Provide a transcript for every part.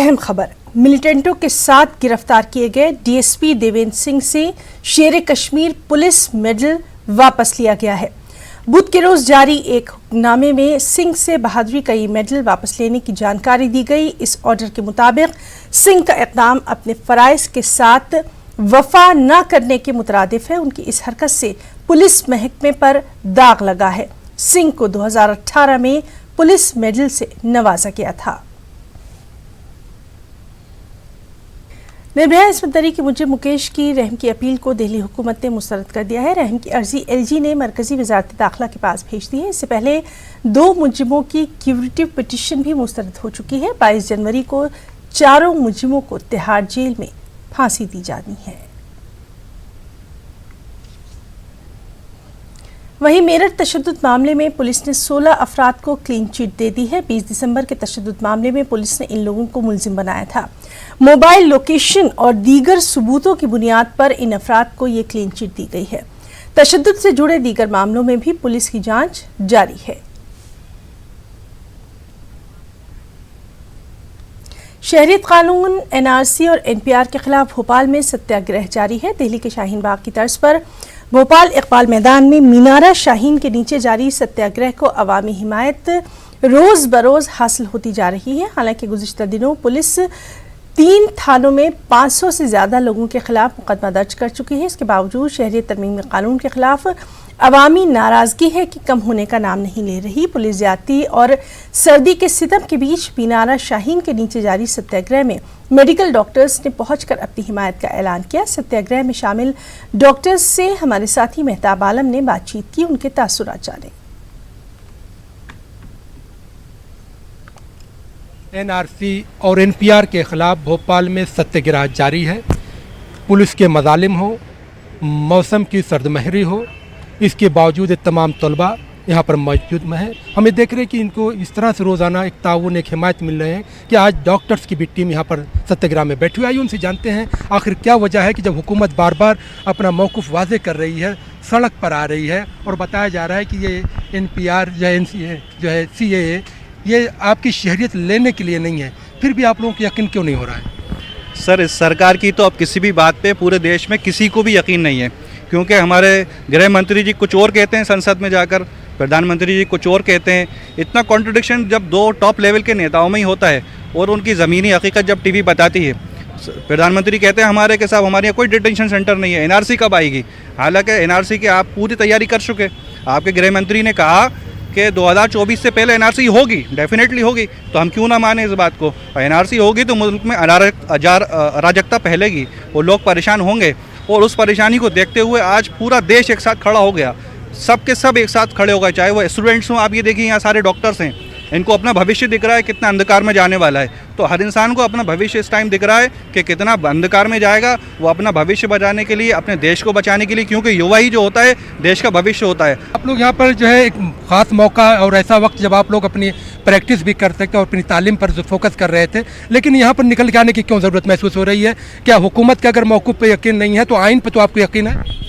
अहम खबर, मिलिटेंटों के साथ गिरफ्तार किए गए डीएसपी देवेंद्र सिंह से शेर कश्मीर पुलिस मेडल वापस लिया गया है। बुध के रोज जारी एक हुक्मनामे में सिंह से बहादुरी का ये मेडल वापस लेने की जानकारी दी गई। इस ऑर्डर के मुताबिक सिंह का इक़दाम अपने फराइज के साथ वफा न करने के मुतरादिफ है। उनकी इस हरकत से पुलिस महकमे पर दाग लगा है। सिंह को 2018 में पुलिस मेडल से नवाजा गया था। निर्भया इस्मत दरी के मुजरिम मुकेश की रहम की अपील को दिल्ली हुकूमत ने मुस्तरद कर दिया है। रहम की अर्जी एलजी ने मरकजी वजारत दाखिला के पास भेज दी है। इससे पहले 2 मुजरिमों की क्यूरेटिव पिटीशन भी मुस्तरद हो चुकी है। 22 जनवरी को चारों मुजरिमों को तिहाड़ जेल में फांसी दी जानी है। वहीं मेरठ तशद्दुद मामले में पुलिस ने 16 अफराद को क्लीन चिट दे दी है। 20 दिसंबर के तशद्दुद मामले में पुलिस ने इन लोगों को मुलजिम बनाया था। मोबाइल लोकेशन और दीगर सबूतों की बुनियाद पर इन अफराद को ये क्लीन चिट दी गई है। तशद्दुद से जुड़े दीगर मामलों में भी पुलिस की जांच जारी है। शहरियत कानून, एनआरसी और एनपीआर के खिलाफ भोपाल में सत्याग्रह जारी है। दिल्ली के शाहीन बाग की तर्ज पर भोपाल इकबाल मैदान में मीनारा शाहीन के नीचे जारी सत्याग्रह को अवामी हिमायत रोज बरोज हासिल होती जा रही है। हालांकि गुज़िश्ता दिनों पुलिस 3 थानों में 500 से ज्यादा लोगों के खिलाफ मुकदमा दर्ज कर चुकी है। इसके बावजूद शहरियत तरमीम कानून के खिलाफ अवामी नाराजगी है कि कम होने का नाम नहीं ले रही। पुलिस ज्यादती और सर्दी के सितम के बीच मीनारा शाहीन के नीचे जारी सत्याग्रह में मेडिकल डॉक्टर्स ने पहुंचकर अपनी हिमायत का ऐलान किया। सत्याग्रह में शामिल डॉक्टर्स से हमारे साथी मेहताब आलम ने बातचीत की, उनके तासुरात जाने। एनआरसी और एनपीआर के खिलाफ भोपाल में सत्याग्रह जारी है। पुलिस के मजालिम हो, मौसम की सर्दमहरी हो, इसके बावजूद तमाम तलबा यहाँ पर मौजूद में है। हमें देख रहे हैं कि इनको इस तरह से रोज़ाना एक ताउन, एक हिमायत मिल रहे हैं कि आज डॉक्टर्स की भी टीम यहाँ पर सत्याग्रह में बैठी हुई है। उनसे जानते हैं आखिर क्या वजह है कि जब हुकूमत बार बार अपना मौक़िफ़ वाज़े कर रही है, सड़क पर आ रही है और बताया जा रहा है कि ये एनपीआर या एनसीए जो है सीएए ये आपकी शहरियत लेने के लिए नहीं है, फिर भी आप लोगों को यकीन क्यों नहीं हो रहा है? सर, इस सरकार की तो अब किसी भी बात पे पूरे देश में किसी को भी यकीन नहीं है, क्योंकि हमारे गृह मंत्री जी कुछ और कहते हैं संसद में जाकर, प्रधानमंत्री जी कुछ और कहते हैं। इतना कॉन्ट्रडिक्शन जब 2 टॉप लेवल के नेताओं में ही होता है और उनकी ज़मीनी हकीकत जब टीवी बताती है। प्रधानमंत्री कहते हैं हमारे के साथ हमारे यहाँ कोई डिटेंशन सेंटर नहीं है, एनआरसी कब आएगी? हालांकि एनआरसी की आप पूरी तैयारी कर चुके। आपके गृह मंत्री ने कहा कि 2024 से पहले एनआरसी होगी, डेफिनेटली होगी, तो हम क्यों ना माने इस बात को। एनआरसी होगी तो मुल्क में अराजकता फैलेगी और लोग परेशान होंगे, और उस परेशानी को देखते हुए आज पूरा देश एक साथ खड़ा हो गया। सब के सब एक साथ खड़े हो गए, चाहे वो स्टूडेंट्स हों। आप ये देखिए यहाँ सारे डॉक्टर्स हैं, इनको अपना भविष्य दिख रहा है कितना अंधकार में जाने वाला है। तो हर इंसान को अपना भविष्य इस टाइम दिख रहा है कि कितना अंधकार में जाएगा। वो अपना भविष्य बचाने के लिए, अपने देश को बचाने के लिए, क्योंकि युवा ही जो होता है देश का भविष्य होता है। आप लोग यहाँ पर जो है एक ख़ास मौका और ऐसा वक्त जब आप लोग अपनी प्रैक्टिस भी कर सकते और अपनी तालीम पर जो फोकस कर रहे थे, लेकिन यहाँ पर निकल के आने की क्यों ज़रूरत महसूस हो रही है? क्या हुकूमत के अगर मौक़िफ़ पर यकीन नहीं है तो आइन पर तो आपको यकीन है?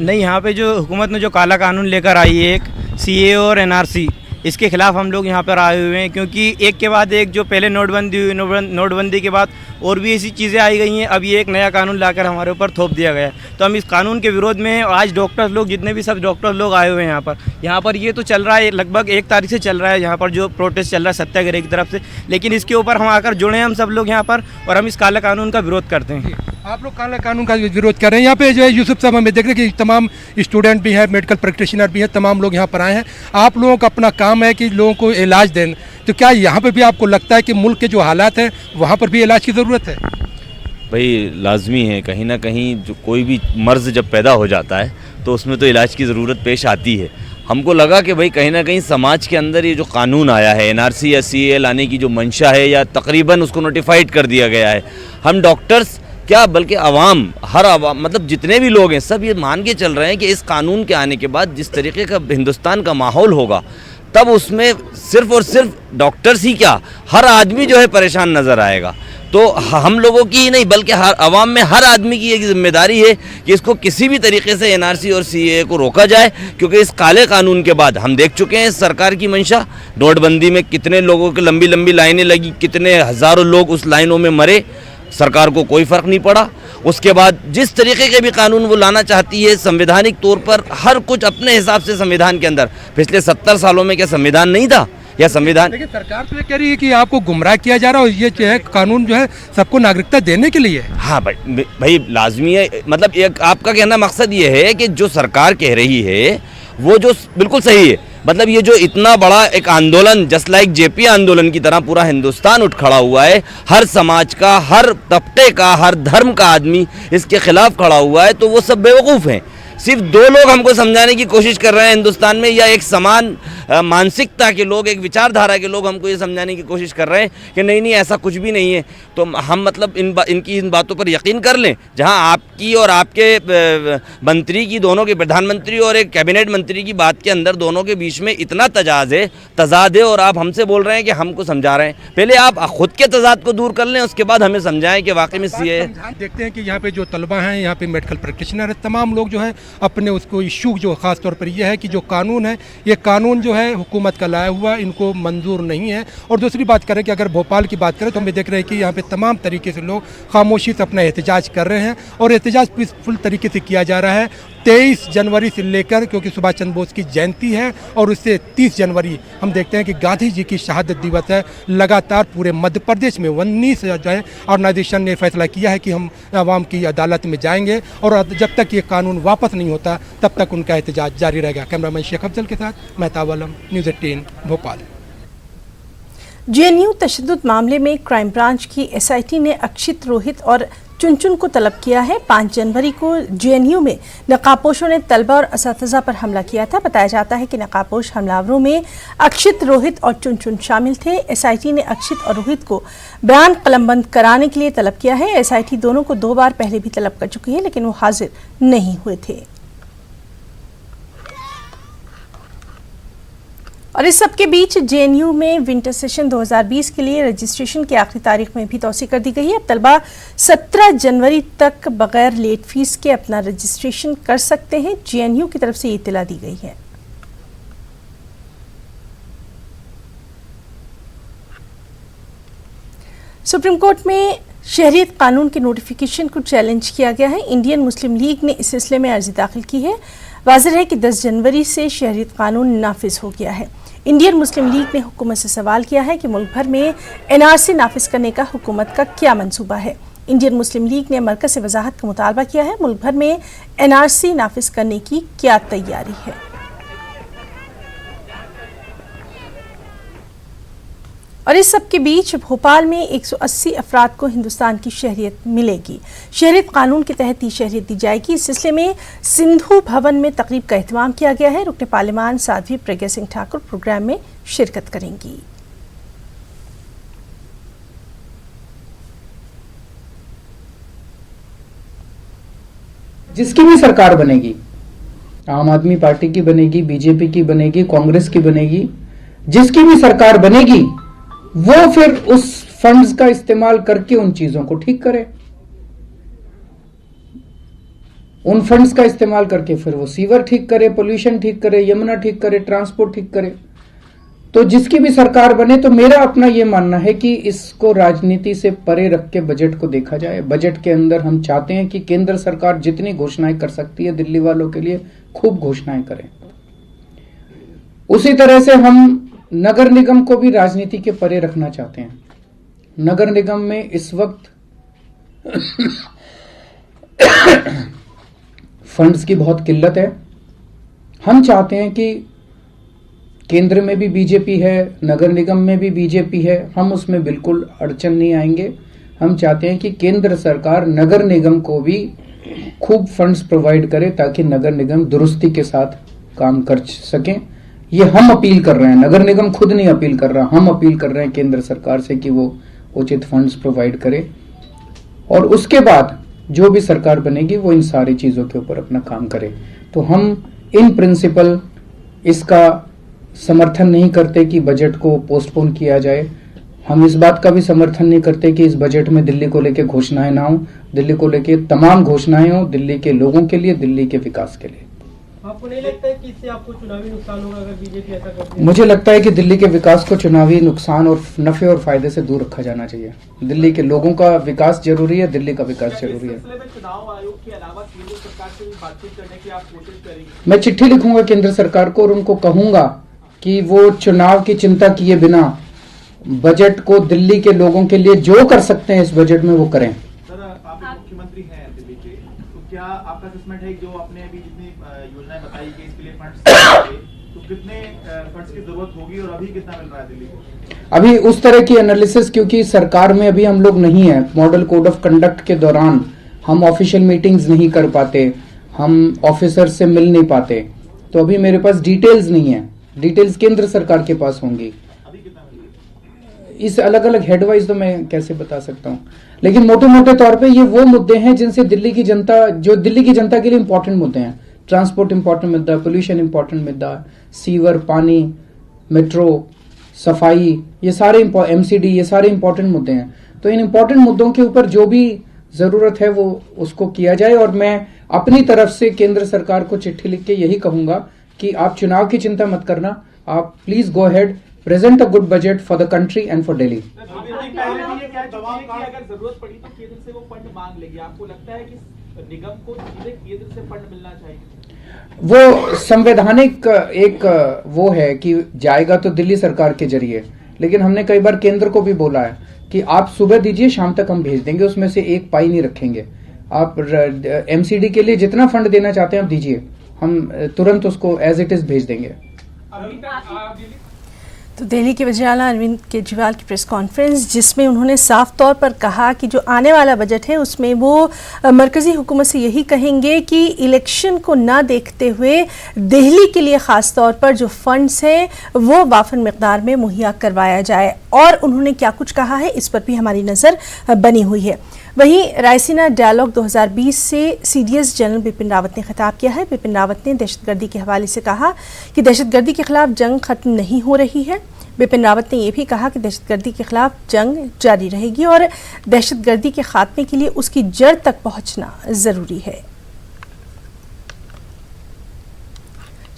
नहीं, यहाँ पे जो हुकूमत ने जो काला कानून लेकर आई है, एक सीए और एनआरसी, इसके खिलाफ हम लोग यहाँ पर आए हुए हैं, क्योंकि एक के बाद एक जो पहले नोटबंदी हुई, नोटबंदी के बाद और भी ऐसी चीज़ें आई गई हैं। अब ये एक नया कानून लाकर हमारे ऊपर थोप दिया गया है, तो हम इस कानून के विरोध में हैं। आज डॉक्टर्स लोग, जितने भी सब डॉक्टर लोग आए हुए हैं यहाँ पर ये तो चल रहा है, लगभग 1 तारीख से चल रहा है यहाँ पर जो प्रोटेस्ट चल रहा है सत्याग्रह की तरफ से। लेकिन इसके ऊपर हम आकर जुड़े हैं हम सब लोग यहाँ पर, और हम इस काला कानून का विरोध करते हैं। आप लोग काला कानून का विरोध कर रहे हैं। यहाँ पे जो है यूसुफ साहब, हमें देख रहे हैं कि तमाम स्टूडेंट भी हैं, मेडिकल प्रैक्टिशनर भी हैं, तमाम लोग यहाँ पर आए हैं। आप लोगों का अपना काम है कि लोगों को इलाज दें, तो क्या यहाँ पर भी आपको लगता है कि मुल्क के जो हालात हैं वहाँ पर भी इलाज की ज़रूरत है? भाई लाजमी है, कहीं ना कहीं जो कोई भी मर्ज़ जब पैदा हो जाता है तो उसमें तो इलाज की ज़रूरत पेश आती है। हमको लगा कि भाई कहीं ना कहीं समाज के अंदर ये जो कानून आया है एनआरसी या सीए लाने की जो मंशा है, या तकरीबन उसको नोटिफाइड कर दिया गया है, हम डॉक्टर्स क्या बल्कि आवाम, हर आवाम, मतलब जितने भी लोग हैं सब ये मान के चल रहे हैं कि इस कानून के आने के बाद जिस तरीके का हिंदुस्तान का माहौल होगा, तब उसमें सिर्फ और सिर्फ डॉक्टर्स ही क्या, हर आदमी जो है परेशान नज़र आएगा। तो हम लोगों की ही नहीं बल्कि हर आवाम में हर आदमी की एक जिम्मेदारी है कि इसको किसी भी तरीके से एनआरसी और सीएए को रोका जाए, क्योंकि इस काले कानून के बाद हम देख चुके हैं सरकार की मंशा। नोटबंदी में कितने लोगों की लंबी लंबी लाइनें लगी, कितने हज़ारों लोग उस लाइनों में मरे, सरकार को कोई फ़र्क नहीं पड़ा। उसके बाद जिस तरीके के भी कानून वो लाना चाहती है संवैधानिक तौर पर हर कुछ अपने हिसाब से संविधान के अंदर, पिछले 70 सालों में क्या संविधान नहीं था या संविधान? लेकिन सरकार तो ये कह रही है कि आपको गुमराह किया जा रहा है और ये जो है कानून जो है सबको नागरिकता देने के लिए। हाँ भाई लाजमी है, मतलब एक आपका कहना मकसद ये है कि जो सरकार कह रही है वो जो बिल्कुल सही है। मतलब ये जो इतना बड़ा एक आंदोलन जस्ट लाइक जेपी आंदोलन की तरह पूरा हिंदुस्तान उठ खड़ा हुआ है, हर समाज का, हर तबके का, हर धर्म का आदमी इसके खिलाफ खड़ा हुआ है, तो वो सब बेवकूफ़ हैं। सिर्फ दो लोग हमको समझाने की कोशिश कर रहे हैं हिंदुस्तान में, या एक समान मानसिकता के लोग, एक विचारधारा के लोग हमको ये समझाने की कोशिश कर रहे हैं कि नहीं नहीं ऐसा कुछ भी नहीं है। तो हम मतलब इनकी इन बातों पर यकीन कर लें। जहां आपकी और आपके मंत्री की, दोनों के, प्रधानमंत्री और एक कैबिनेट मंत्री की बात के अंदर दोनों के बीच में इतना तजाद है और आप हमसे बोल रहे हैं कि हमको समझा रहे हैं। पहले आप खुद के तजाद को दूर कर लें, उसके बाद हमें समझाएं कि वाकई में सीए। देखते हैं कि यहाँ पे जो तलबा हैं, यहाँ पे मेडिकल प्रैक्टिशनर है, तमाम लोग जो है अपने उसको इशू जो ख़ास तौर पर यह है कि जो कानून है, ये कानून जो है हुकूमत का लाया हुआ इनको मंजूर नहीं है। और दूसरी बात करें कि अगर भोपाल की बात करें तो हमें देख रहे हैं कि यहाँ पे तमाम तरीके से लोग खामोशी से अपना एहतजाज कर रहे हैं और एहतजाज पीसफुल तरीके से किया जा रहा है। 23 जनवरी से लेकर, क्योंकि सुभाष चंद्र बोस की जयंती है, और उससे 30 जनवरी हम देखते हैं कि गांधी जी की शहादत दिवस है। लगातार पूरे मध्य प्रदेश में 19 जो है ऑर्गेनाइजेशन ने फैसला किया है कि हम आवाम की अदालत में जाएंगे और जब तक ये कानून वापस नहीं होता तब तक उनका एहतजाज जारी रहेगा। कैमरामैन शेख अफजल के साथ मेहताब आलम, न्यूज़ 18 भोपाल। जेएनयू तशद्दुद मामले में क्राइम ब्रांच की एसआईटी ने अक्षित, रोहित और चुनचुन को तलब किया है। 5 जनवरी को जेएनयू में नकाबपोशों ने तलबा और असातिज़ा पर हमला किया था। बताया जाता है कि नकाबपोश हमलावरों में अक्षित, रोहित और चुनचुन शामिल थे। एसआईटी ने अक्षित और रोहित को बयान कलमबंद कराने के लिए तलब किया है। एसआईटी दोनों को 2 बार पहले भी तलब कर चुकी है, लेकिन वो हाजिर नहीं हुए थे। और इस सब के बीच जेएनयू में विंटर सेशन 2020 के लिए रजिस्ट्रेशन की आखिरी तारीख में भी तौसी कर दी गई है। अब तलबा 17 जनवरी तक बगैर लेट फीस के अपना रजिस्ट्रेशन कर सकते हैं। जेएनयू की तरफ से ये इत्तला दी गई है। सुप्रीम कोर्ट में शहरियत कानून के नोटिफिकेशन को चैलेंज किया गया है। इंडियन मुस्लिम लीग ने इस सिलसिले में अर्जी दाखिल की है। वाज़ेह है कि 10 जनवरी से शहरियत कानून नाफिज हो गया है। इंडियन मुस्लिम लीग ने हुकूमत से सवाल किया है कि मुल्क भर में एनआरसी नाफिज करने का हुकूमत का क्या मंसूबा है। इंडियन मुस्लिम लीग ने मरकज़ से वजाहत का मुतालबा किया है। मुल्क भर में एनआरसी नाफिज करने की क्या तैयारी है। और इस सब के बीच भोपाल में 180 अफराद को हिंदुस्तान की शहरियत मिलेगी। शहरियत कानून के तहत ही शहरियत दी जाएगी। इस सिलसिले में सिंधु भवन में तकरीब का एहतमाम किया गया है। रुकने पार्लियामान साध्वी प्रज्ञा सिंह ठाकुर प्रोग्राम में शिरकत करेंगी। जिसकी भी सरकार बनेगी, आम आदमी पार्टी की बनेगी, बीजेपी की बनेगी, कांग्रेस की बनेगी, जिसकी भी सरकार बनेगी वो फिर उस फंड्स का इस्तेमाल करके उन चीजों को ठीक करे। उन फंड्स का इस्तेमाल करके फिर वो सीवर ठीक करे, पोल्यूशन ठीक करे, यमुना ठीक करे, ट्रांसपोर्ट ठीक करे। तो जिसकी भी सरकार बने, तो मेरा अपना ये मानना है कि इसको राजनीति से परे रख के बजट को देखा जाए। बजट के अंदर हम चाहते हैं कि केंद्र सरकार जितनी घोषणाएं कर सकती है दिल्ली वालों के लिए खूब घोषणाएं करें। उसी तरह से हम नगर निगम को भी राजनीति के परे रखना चाहते हैं। नगर निगम में इस वक्त फंड्स की बहुत किल्लत है। हम चाहते हैं कि केंद्र में भी बीजेपी है, नगर निगम में भी बीजेपी है, हम उसमें बिल्कुल अड़चन नहीं आएंगे। हम चाहते हैं कि केंद्र सरकार नगर निगम को भी खूब फंड्स प्रोवाइड करे ताकि नगर निगम दुरुस्ती के साथ काम कर सकें। ये हम अपील कर रहे हैं, नगर निगम खुद नहीं अपील कर रहा, हम अपील कर रहे हैं केंद्र सरकार से कि वो उचित फंड्स प्रोवाइड करे। और उसके बाद जो भी सरकार बनेगी वो इन सारी चीजों के ऊपर अपना काम करे। तो हम इन प्रिंसिपल इसका समर्थन नहीं करते कि बजट को पोस्टपोन किया जाए। हम इस बात का भी समर्थन नहीं करते कि इस बजट में दिल्ली को लेकर घोषणाएं ना हो। दिल्ली को लेकर तमाम घोषणाएं हो, दिल्ली के लोगों के लिए, दिल्ली के विकास के लिए। आपको नहीं लगता है कि इससे आपको चुनावी नुकसान होगा अगर बीजेपी ऐसा करती है? मुझे लगता है कि दिल्ली के विकास को चुनावी नुकसान और नफे और फायदे से दूर रखा जाना चाहिए। दिल्ली के लोगों का विकास जरूरी है, दिल्ली का विकास जरूरी है। चुनाव आयोग के अलावा केंद्र सरकार से भी बातचीत करने की आप कोशिश करेंगे? मैं चिट्ठी लिखूंगा केंद्र सरकार को और उनको कहूंगा कि वो चुनाव की चिंता किए बिना बजट को दिल्ली के लोगों के लिए जो कर सकते हैं इस बजट में वो करें। सर, आप मुख्यमंत्री हैं दिल्ली के, तो क्या आपका असेसमेंट है जो आपने अभी जितनी योजनाएं बताई कि इसके लिए फंड्स तो कितने फंड्स की जरूरत होगी और अभी कितना मिल रहा है दिल्ली को? अभी उस तरह की एनालिसिस, क्योंकि सरकार में अभी हम लोग नहीं है, मॉडल कोड ऑफ कंडक्ट के दौरान हम ऑफिशियल मीटिंग्स नहीं कर पाते, हम ऑफिसर से मिल नहीं पाते, तो अभी मेरे पास डिटेल्स नहीं है। डिटेल्स केंद्र सरकार के पास होंगी। इस अलग अलग हेडवाइज तो मैं कैसे बता सकता हूँ, लेकिन मोटे मोटे तौर पे ये वो मुद्दे हैं जिनसे दिल्ली की जनता के लिए इंपॉर्टेंट मुद्दे हैं। ट्रांसपोर्ट इंपॉर्टेंट मुद्दा, पोल्यूशन इंपॉर्टेंट मुद्दा, सीवर, पानी, मेट्रो, सफाई, ये सारे एमसीडी, ये सारे इंपॉर्टेंट मुद्दे हैं। तो इन इंपॉर्टेंट मुद्दों के ऊपर जो भी जरूरत है वो उसको किया जाए। और मैं अपनी तरफ से केंद्र सरकार को चिट्ठी लिख के यही कहूंगा कि आप चुनाव की चिंता मत करना, आप please go ahead, present a good budget for the country and for Delhi. अगर जरूरत पड़ी तो केंद्र से वो फंड मांग लेगी। आपको लगता है कि निगम को सीधे केंद्र से फंड मिलना चाहिए? वो संवैधानिक एक वो है कि जाएगा तो दिल्ली सरकार के जरिए, लेकिन हमने कई बार केंद्र को भी बोला है कि आप सुबह दीजिए, शाम तक हम भेज देंगे, उसमें से एक पाई नहीं रखेंगे। आप एमसीडी के लिए जितना फंड देना चाहते हैं आप दीजिए, हम तुरंत उसको एज इट इज भेज देंगे। तो दिल्ली के वज़ीर-ए-आला अरविंद केजरीवाल की प्रेस कॉन्फ्रेंस, जिसमें उन्होंने साफ तौर पर कहा कि जो आने वाला बजट है उसमें वो मरकज़ी हुकूमत से यही कहेंगे कि इलेक्शन को ना देखते हुए दिल्ली के लिए ख़ास तौर पर जो फंड्स हैं वो वाफिर मिक़दार में मुहैया करवाया जाए। और उन्होंने क्या कुछ कहा है इस पर भी हमारी नज़र बनी हुई है। वहीं रायसीना डायलॉग 2020 से सीडीएस जनरल बिपिन रावत ने खिताब किया है। बिपिन रावत ने दहशतगर्दी के हवाले से कहा कि दहशतगर्दी के खिलाफ जंग खत्म नहीं हो रही है। बिपिन रावत ने यह भी कहा कि दहशतगर्दी के खिलाफ जंग जारी रहेगी और दहशतगर्दी के खात्मे के लिए उसकी जड़ तक पहुंचना जरूरी है।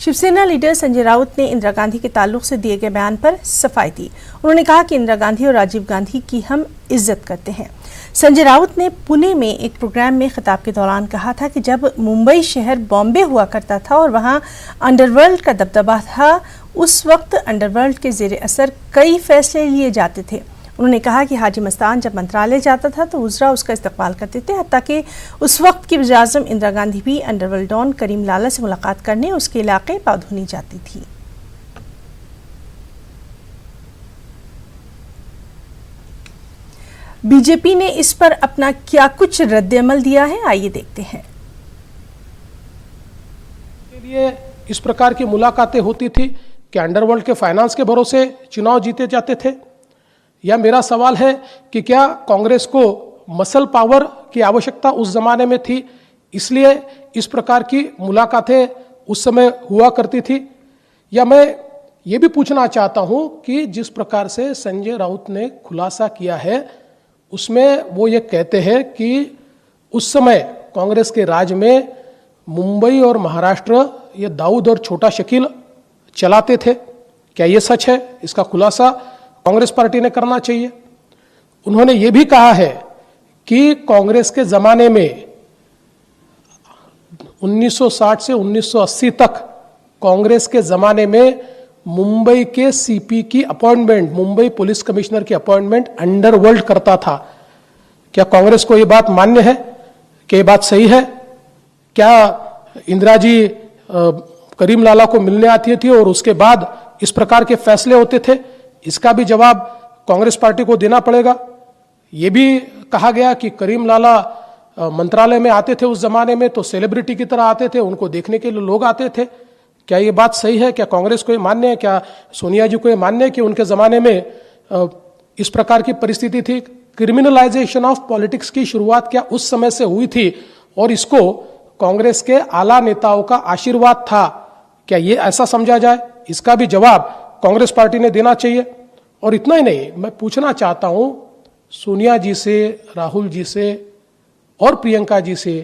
शिवसेना लीडर संजय राउत ने इंदिरा गांधी के ताल्लुक से दिए गए बयान पर सफाई दी। उन्होंने कहा कि इंदिरा गांधी और राजीव गांधी की हम इज्जत करते हैं। संजय राउत ने पुणे में एक प्रोग्राम में खिताब के दौरान कहा था कि जब मुंबई शहर बॉम्बे हुआ करता था और वहां अंडरवर्ल्ड का दबदबा था, उस वक्त अंडरवर्ल्ड के ज़ेरे असर कई फैसले लिए जाते थे। उन्होंने कहा कि हाजी मस्तान जब मंत्रालय जाता था तो वज़रा उसका इस्तकबाल करते थे, हत्ता कि उस वक्त की वज़ीर-ए-आज़म इंदिरा गांधी भी अंडरवर्ल्ड डॉन करीम लाला से मुलाकात करने उसके इलाके पाधुनी जाती थी। बीजेपी ने इस पर अपना क्या कुछ रद्द-ए-अमल दिया है, आइए देखते हैं। के लिए इस प्रकार की मुलाकातें होती थी कि अंडरवर्ल्ड के फाइनेंस के भरोसे चुनाव जीते जाते थे, या मेरा सवाल है कि क्या कांग्रेस को मसल पावर की आवश्यकता उस जमाने में थी, इसलिए इस प्रकार की मुलाकातें उस समय हुआ करती थी? या मैं ये भी पूछना चाहता हूं कि जिस प्रकार से संजय राउत ने खुलासा किया है उसमें वो ये कहते हैं कि उस समय कांग्रेस के राज में मुंबई और महाराष्ट्र ये दाऊद और छोटा शकील चलाते थे। क्या ये सच है? इसका खुलासा कांग्रेस पार्टी ने करना चाहिए। उन्होंने ये भी कहा है कि कांग्रेस के ज़माने में 1960 से 1980 तक कांग्रेस के ज़माने में मुंबई के सीपी की अपॉइंटमेंट, मुंबई पुलिस कमिश्नर की अपॉइंटमेंट अंडरवर्ल्ड करता था। क्या कांग्रेस को ये बात मान्य है कि ये बात सही है? क्या इंदिरा जी करीम लाला को मिलने आती थी और उसके बाद इस प्रकार के फैसले होते थे? इसका भी जवाब कांग्रेस पार्टी को देना पड़ेगा। ये भी कहा गया कि करीम लाला मंत्रालय में आते थे उस जमाने में तो सेलिब्रिटी की तरह आते थे, उनको देखने के लिए लोग आते थे। क्या ये बात सही है? क्या कांग्रेस को ये मान्य है, क्या सोनिया जी को ये मान्य है कि उनके ज़माने में इस प्रकार की परिस्थिति थी? क्रिमिनलाइजेशन ऑफ पॉलिटिक्स की शुरुआत क्या उस समय से हुई थी और इसको कांग्रेस के आला नेताओं का आशीर्वाद था? क्या ये ऐसा समझा जाए? इसका भी जवाब कांग्रेस पार्टी ने देना चाहिए। और इतना ही नहीं, मैं पूछना चाहता हूं सोनिया जी से, राहुल जी से और प्रियंका जी से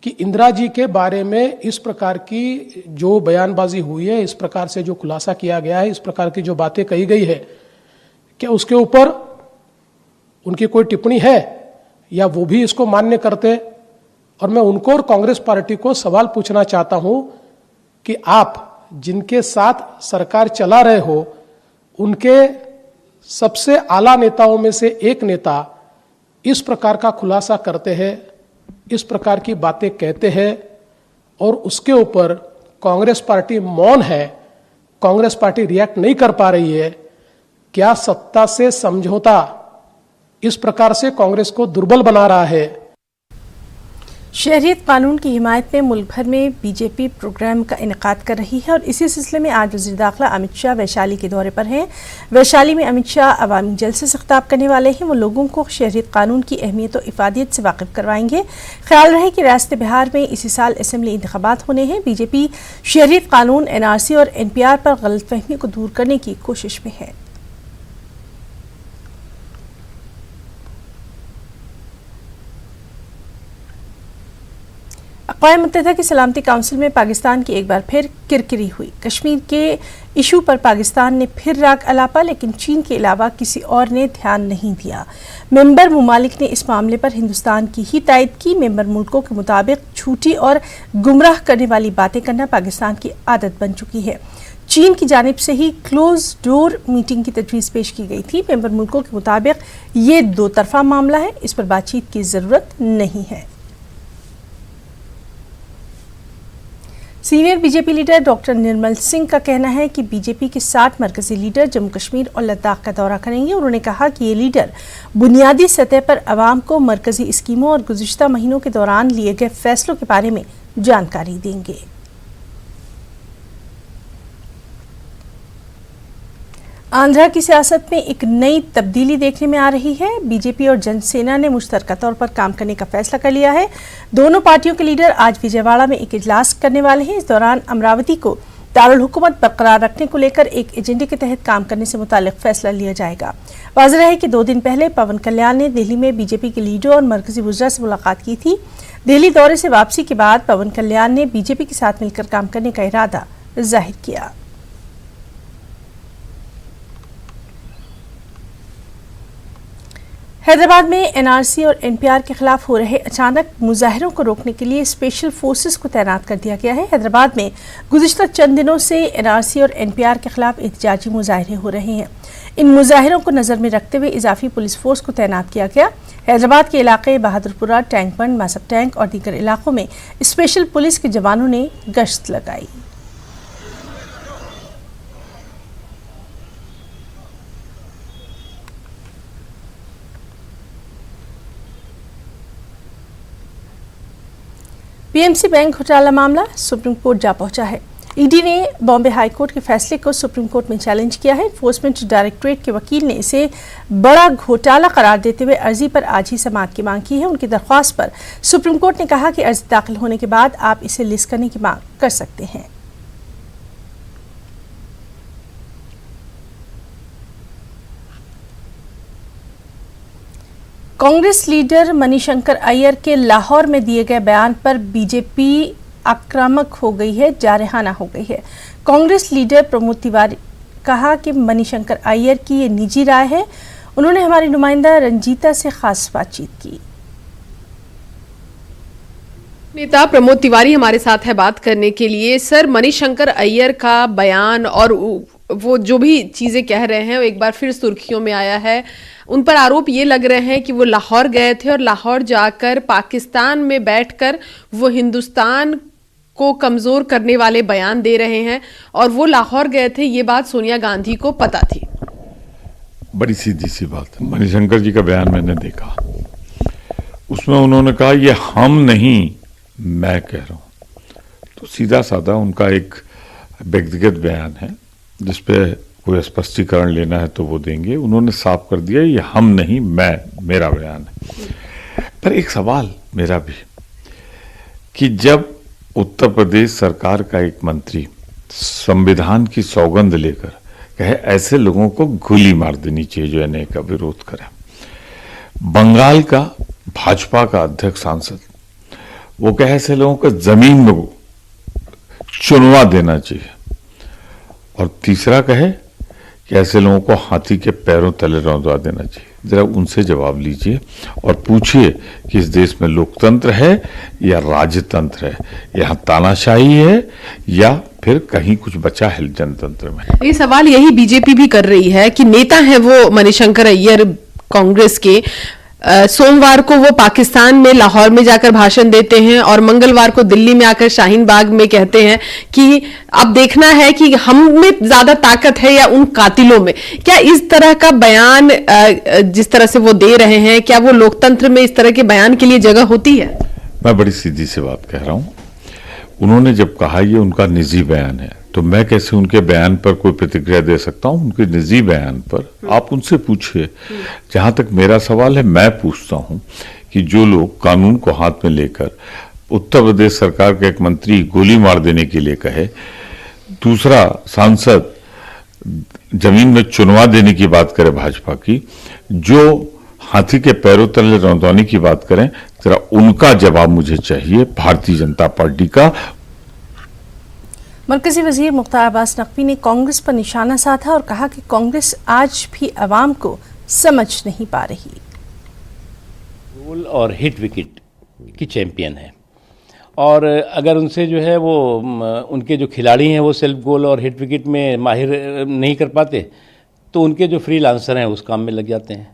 कि इंदिरा जी के बारे में इस प्रकार की जो बयानबाजी हुई है, इस प्रकार से जो खुलासा किया गया है, इस प्रकार की जो बातें कही गई है, क्या उसके ऊपर उनकी कोई टिप्पणी है या वो भी इसको मान्य करते? और मैं उनको और कांग्रेस पार्टी को सवाल पूछना चाहता हूं कि आप जिनके साथ सरकार चला रहे हो, उनके सबसे आला नेताओं में से एक नेता इस प्रकार का खुलासा करते हैं, इस प्रकार की बातें कहते हैं और उसके ऊपर कांग्रेस पार्टी मौन है, कांग्रेस पार्टी रिएक्ट नहीं कर पा रही है। क्या सत्ता से समझौता इस प्रकार से कांग्रेस को दुर्बल बना रहा है? शहरियत कानून की हिमायत में मुल्क भर में बीजेपी प्रोग्राम का इनेकाद कर रही है और इसी सिलसिले में आज वज़ीर दाखिला अमित शाह वैशाली के दौरे पर हैं। वैशाली में अमित शाह अवामी जलसे से खिताब करने वाले हैं। वो लोगों को शहरियत कानून की अहमियत और इफादियत से वाकिफ करवाएंगे। ख्याल रहे कि रियासत बिहार में इसी साल असम्बली इंतखाबात होने हैं। बीजेपी शहरियत कानून, NRC और NPR पर गलतफहमी को दूर करने की कोशिश में है। अक़वाम मुत्तहिदा की सलामती काउंसिल में पाकिस्तान की एक बार फिर किरकिरी हुई। कश्मीर के इशू पर पाकिस्तान ने फिर राग अलापा, लेकिन चीन के अलावा किसी और ने ध्यान नहीं दिया। मेंबर मुमालिक ने इस मामले पर हिंदुस्तान की ही तायद की। मेंबर मुल्कों के मुताबिक झूठी और गुमराह करने वाली बातें करना पाकिस्तान की आदत बन चुकी है। चीन की जानिब से ही क्लोज डोर मीटिंग की तजवीज़ पेश की गई थी। मेंबर मुल्कों के मुताबिक ये दो तरफा मामला है, इस पर बातचीत की ज़रूरत नहीं है। Senior BJP leader doctor Nirmal Singh का कहना है कि बीजेपी के 60 मरकजी लीडर जम्मू कश्मीर और लद्दाख का दौरा करेंगे। उन्होंने कहा कि ये लीडर बुनियादी सतह पर अवाम को मरकजी स्कीमों और गुज़िश्ता महीनों के दौरान लिए गए फैसलों के बारे में जानकारी देंगे। आंध्रा की सियासत में एक नई तब्दीली देखने में आ रही है। बीजेपी और जनसेना ने मुश्तरका तौर पर काम करने का फैसला कर लिया है। दोनों पार्टियों के लीडर आज विजयवाड़ा में एक इजलास करने वाले हैं। इस दौरान अमरावती को दारुल हुकूमत बरकरार रखने को लेकर एक एजेंडे के तहत काम करने से मुताल्लिक फैसला लिया जाएगा। वाज़ेह है कि 2 दिन पहले पवन कल्याण ने दिल्ली में बीजेपी के लीडर और मरकजी वज़रा से मुलाकात की थी। दिल्ली दौरे से वापसी के बाद पवन कल्याण ने बीजेपी के साथ मिलकर काम करने का इरादा जाहिर किया। हैदराबाद में NRC और NPR के खिलाफ हो रहे अचानक मुजाहिरों को रोकने के लिए स्पेशल फोर्सेस को तैनात कर दिया गया है। हैदराबाद में गुज़िश्ता चंद दिनों से NRC और NPR के खिलाफ एहतजाजी मुजाहिरे हो रहे हैं। इन मुजाहिरों को नज़र में रखते हुए इजाफी पुलिस फोर्स को तैनात किया गया। हैदराबाद के इलाके बहादुरपुरा, टैंक बंड, मासब टैंक और दीगर इलाकों में स्पेशल पुलिस के जवानों ने गश्त लगाई। PMC बैंक घोटाला मामला सुप्रीम कोर्ट जा पहुंचा है। ईडी ने बॉम्बे हाई कोर्ट के फैसले को सुप्रीम कोर्ट में चैलेंज किया है। एनफोर्समेंट डायरेक्टरेट के वकील ने इसे बड़ा घोटाला करार देते हुए अर्जी पर आज ही समाअत की मांग की है। उनकी दरख्वास्त पर सुप्रीम कोर्ट ने कहा कि अर्जी दाखिल होने के बाद आप इसे लिस्ट करने की मांग कर सकते हैं। कांग्रेस लीडर मणिशंकर अय्यर के लाहौर में दिए गए बयान पर बीजेपी आक्रामक हो गई है, जारहाना हो गई है। कांग्रेस लीडर प्रमोद तिवारी कहा कि मणिशंकर अय्यर की ये निजी राय है। उन्होंने हमारी नुमाइंदा रंजीता से खास बातचीत की। नेता प्रमोद तिवारी हमारे साथ है बात करने के लिए। सर, मणिशंकर अय्यर का बयान और वो जो भी चीजें कह रहे हैं वो एक बार फिर सुर्खियों में आया है। उन पर आरोप ये लग रहे हैं कि वो लाहौर गए थे और लाहौर जाकर पाकिस्तान में बैठकर वो हिंदुस्तान को कमजोर करने वाले बयान दे रहे हैं और वो लाहौर गए थे, ये बात सोनिया गांधी को पता थी। बड़ी सीधी सी बात है। मणिशंकर जी का बयान मैंने देखा, उसमें उन्होंने कहा ये हम नहीं मैं कह रहा हूं। तो सीधा साधा उनका एक व्यक्तिगत बयान है जिसपे कोई स्पष्टीकरण लेना है तो वो देंगे। उन्होंने साफ कर दिया ये हम नहीं मैं, मेरा बयान है। पर एक सवाल मेरा भी कि जब उत्तर प्रदेश सरकार का एक मंत्री संविधान की सौगंध लेकर कहे ऐसे लोगों को गोली मार देनी चाहिए जो एनए का विरोध करे। बंगाल का भाजपा का अध्यक्ष सांसद वो कहे ऐसे लोगों को जमीन में चुनवा देना चाहिए। और तीसरा कहे कि ऐसे लोगों को हाथी के पैरों तले रौंदवा देना चाहिए। जरा उनसे जवाब लीजिए और पूछिए कि इस देश में लोकतंत्र है या राजतंत्र है, यहाँ तानाशाही है या फिर कहीं कुछ बचा है जनतंत्र में। ये सवाल यही बीजेपी भी कर रही है कि नेता है वो मणिशंकर अय्यर कांग्रेस के, सोमवार को वो पाकिस्तान में लाहौर में जाकर भाषण देते हैं और मंगलवार को दिल्ली में आकर शाहीन बाग में कहते हैं कि अब देखना है कि हम में ज्यादा ताकत है या उन कातिलों में। क्या इस तरह का बयान जिस तरह से वो दे रहे हैं, क्या वो लोकतंत्र में इस तरह के बयान के लिए जगह होती है? मैं बड़ी सीधी सी बात कह रहा हूं। उन्होंने जब कहा ये उनका निजी बयान है तो मैं कैसे उनके बयान पर कोई प्रतिक्रिया दे सकता हूं? उनके निजी बयान पर आप उनसे पूछिए। जहां तक मेरा सवाल है, मैं पूछता हूं कि जो लोग कानून को हाथ में लेकर उत्तर प्रदेश सरकार के एक मंत्री गोली मार देने के लिए कहे, दूसरा सांसद जमीन में चुनवा देने की बात करे भाजपा की, जो हाथी के पैरों तले रौंदवाने की बात करें, जरा उनका जवाब मुझे चाहिए भारतीय जनता पार्टी का। मरकजी वजीर मुख्तार अब्बास नकवी ने कांग्रेस पर निशाना साधा और कहा कि कांग्रेस आज भी अवाम को समझ नहीं पा रही। गोल और हिट विकेट की चैंपियन है और अगर उनसे जो है वो उनके जो खिलाड़ी हैं वो सेल्फ गोल और हिट विकेट में माहिर नहीं कर पाते तो उनके जो फ्रीलांसर हैं उस काम में लग जाते हैं।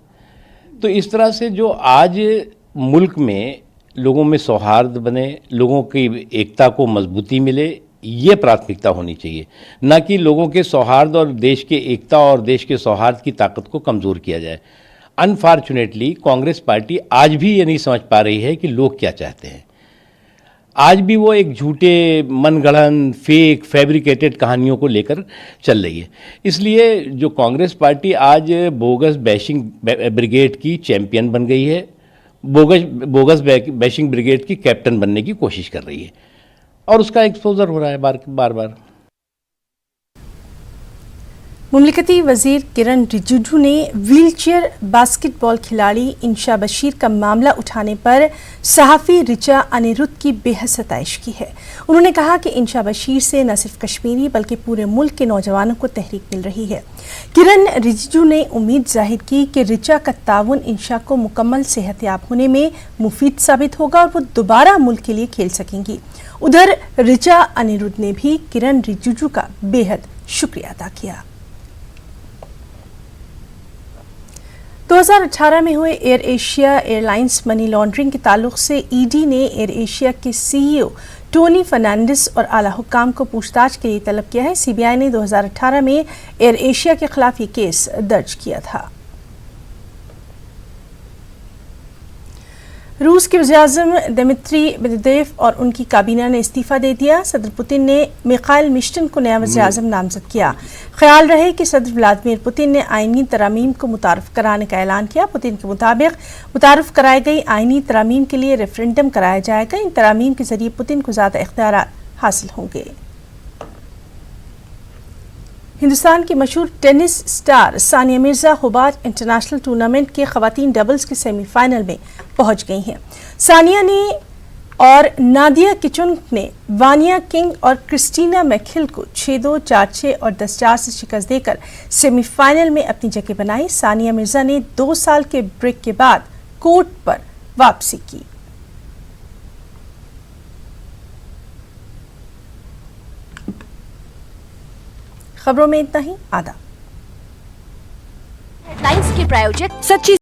तो इस तरह से जो आज मुल्क में लोगों में सौहार्द बने, लोगों की एकता को मजबूती मिले, ये प्राथमिकता होनी चाहिए, न कि लोगों के सौहार्द और देश के एकता और देश के सौहार्द की ताकत को कमज़ोर किया जाए। अनफॉर्चुनेटली कांग्रेस पार्टी आज भी ये नहीं समझ पा रही है कि लोग क्या चाहते हैं। आज भी वो एक झूठे मनगढ़ंत फेक फैब्रिकेटेड कहानियों को लेकर चल रही है। इसलिए जो कांग्रेस पार्टी आज बोगस बैशिंग ब्रिगेड की चैंपियन बन गई है, बोगस बैशिंग ब्रिगेड की कैप्टन बनने की कोशिश कर रही है और उसका एक्सपोजर हो रहा है बार बार। मुमलिकती वजीर किरण रिजिजू ने व्हीलचेयर बास्केटबॉल खिलाड़ी इंशा बशीर का मामला उठाने पर सहाफ़ी रिचा अनिरुद्ध की बेहद सताइश की है। उन्होंने कहा कि इंशा बशीर से न सिर्फ कश्मीरी बल्कि पूरे मुल्क के नौजवानों को तहरीक मिल रही है। किरण रिजिजू ने उम्मीद जाहिर की कि रिचा का ताउन इंशा को मुकम्मल सेहतयाब होने में मुफीद साबित होगा और वो दोबारा मुल्क के लिए खेल सकेंगी। उधर रिचा अनिरुद्ध ने भी किरण रिजिजू का बेहद शुक्रिया अदा किया। 2018 में हुए air Asia airlines money laundering के ताल्लुक से ईडी ने एयर एशिया के सीईओ टोनी फर्नांडिस और आला हुक्काम को पूछताछ के लिए तलब किया है। सीबीआई ने 2018 में एयर एशिया के खिलाफ ये केस दर्ज किया था। रूस के वज़ीर-ए-आज़म दिमित्री मेदवेदेव और उनकी काबीना ने इस्तीफा दे दिया। सदर पुतिन ने मिखाइल मिश्टिन को नया वज़ीर-ए-आज़म नामजद किया। ख्याल रहे कि सदर व्लादिमीर पुतिन ने आईनी तरामीम को मुतारफ़ कराने का ऐलान किया। पुतिन के मुताबिक मुतारफ़ कराई गई आईनी तरामीम के लिए रेफरेंडम कराया जाएगा। इन तरामीम के जरिए पुतिन को ज़्यादा इख्तियारात हासिल होंगे। हिंदुस्तान की मशहूर tennis star Sania Mirza Hobart international tournament के खवातीन डबल्स के सेमीफाइनल में पहुंच गई हैं। सानिया ने और नादिया किचुनक ने वानिया किंग और क्रिस्टीना मैखिल को 6-2, 4-6 और 10-4 से शिकस्त देकर सेमीफाइनल में अपनी जगह बनाई। सानिया मिर्जा ने 2 साल के ब्रेक के बाद कोर्ट पर वापसी की। खबरों में इतना ही। आदाब। हेडलाइंस के प्रायोजक सच्ची